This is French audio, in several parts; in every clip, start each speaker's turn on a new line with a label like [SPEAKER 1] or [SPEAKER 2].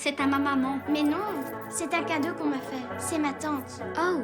[SPEAKER 1] C'est à ma maman.
[SPEAKER 2] Mais non, c'est un cadeau qu'on m'a fait. C'est ma tante.
[SPEAKER 1] Oh,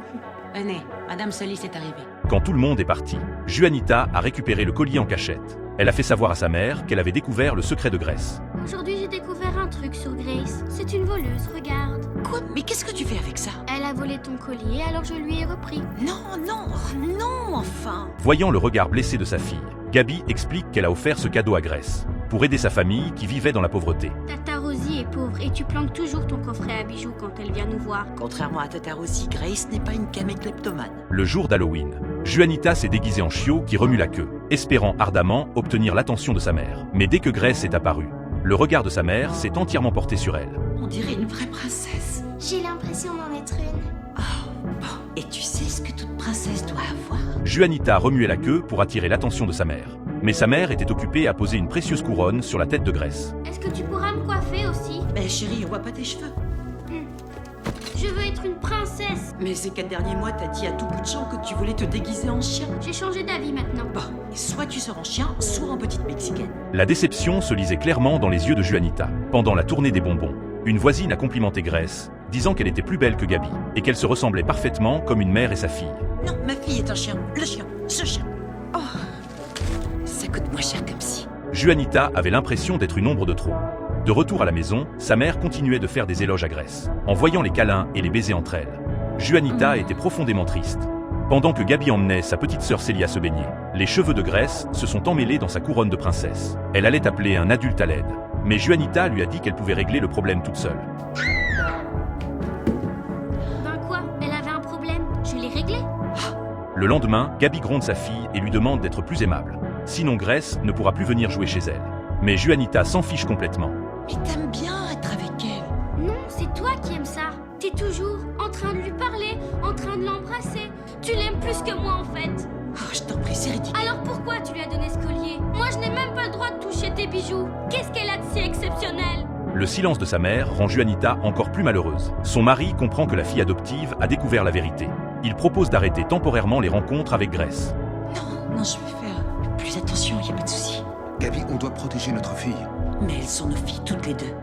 [SPEAKER 3] Venez, Madame Solis est arrivée.
[SPEAKER 4] Quand tout le monde est parti, Juanita a récupéré le collier en cachette. Elle a fait savoir à sa mère qu'elle avait découvert le secret de Grace.
[SPEAKER 1] aujourd'hui j'ai découvert un truc sur Grace. C'est une voleuse, regarde.
[SPEAKER 3] Quoi? Mais qu'est-ce que tu fais avec ça?
[SPEAKER 1] Elle a volé ton collier, alors je lui ai repris.
[SPEAKER 3] Non, non, non, enfin.
[SPEAKER 4] Voyant le regard blessé de sa fille, Gabi explique qu'elle a offert ce cadeau à Grace pour aider sa famille qui vivait dans la pauvreté.
[SPEAKER 1] Tata Rosie est pauvre et tu planques toujours ton coffret à bijoux quand elle vient nous voir.
[SPEAKER 3] Contrairement à Tata Rosie, Grace n'est pas une camée kleptomane.
[SPEAKER 4] Le jour d'Halloween, Juanita s'est déguisée en chiot qui remue la queue, espérant ardemment obtenir l'attention de sa mère. Mais dès que Grace est apparue, le regard de sa mère s'est entièrement porté sur elle.
[SPEAKER 3] On dirait une vraie princesse.
[SPEAKER 2] J'ai l'impression d'en être une.
[SPEAKER 3] Oh, bon. Et tu sais ce que toute princesse doit avoir?
[SPEAKER 4] Juanita remuait la queue pour attirer l'attention de sa mère. Mais sa mère était occupée à poser une précieuse couronne sur la tête de Grace.
[SPEAKER 1] Est-ce que tu pourras me coiffer aussi?
[SPEAKER 3] Mais chérie, on voit pas tes cheveux.
[SPEAKER 1] Je veux être une princesse.
[SPEAKER 3] Mais ces 4 derniers mois, t'as dit à tout bout de champ que tu voulais te déguiser en chien.
[SPEAKER 1] J'ai changé d'avis maintenant.
[SPEAKER 3] Bon, et soit tu sors en chien, soit en petite mexicaine.
[SPEAKER 4] La déception se lisait clairement dans les yeux de Juanita. Pendant la tournée des bonbons, une voisine a complimenté Grace, disant qu'elle était plus belle que Gabi et qu'elle se ressemblait parfaitement comme une mère et sa fille.
[SPEAKER 3] Non, ma fille est un chien. Le chien, ce chien. Oh, ça coûte moins cher comme si.
[SPEAKER 4] Juanita avait l'impression d'être une ombre de trop. De retour à la maison, sa mère continuait de faire des éloges à Grace, en voyant les câlins et les baisers entre elles. Juanita était profondément triste. Pendant que Gabi emmenait sa petite sœur Célia se baigner, les cheveux de Grace se sont emmêlés dans sa couronne de princesse. Elle allait appeler un adulte à l'aide, mais Juanita lui a dit qu'elle pouvait régler le problème toute seule.
[SPEAKER 1] Ben quoi? Elle avait un problème. Je l'ai réglé.
[SPEAKER 4] Le lendemain, Gabi gronde sa fille et lui demande d'être plus aimable. Sinon Grace ne pourra plus venir jouer chez elle. Mais Juanita s'en fiche complètement.
[SPEAKER 3] Mais t'aimes bien être avec elle.
[SPEAKER 1] Non, c'est toi qui aimes ça. T'es toujours en train de lui parler, en train de l'embrasser. Tu l'aimes plus que moi en fait.
[SPEAKER 3] Oh, je t'en prie, c'est ridicule.
[SPEAKER 1] Alors pourquoi tu lui as donné ce collier? Moi je n'ai même pas le droit de toucher tes bijoux. Qu'est-ce qu'elle a de si exceptionnel?
[SPEAKER 4] Le silence de sa mère rend Juanita encore plus malheureuse. Son mari comprend que la fille adoptive a découvert la vérité. Il propose d'arrêter temporairement les rencontres avec Grace.
[SPEAKER 3] Non, je vais faire plus attention, y a pas de souci.
[SPEAKER 5] Gabi, on doit protéger notre fille.
[SPEAKER 3] Mais elles sont nos filles toutes les deux.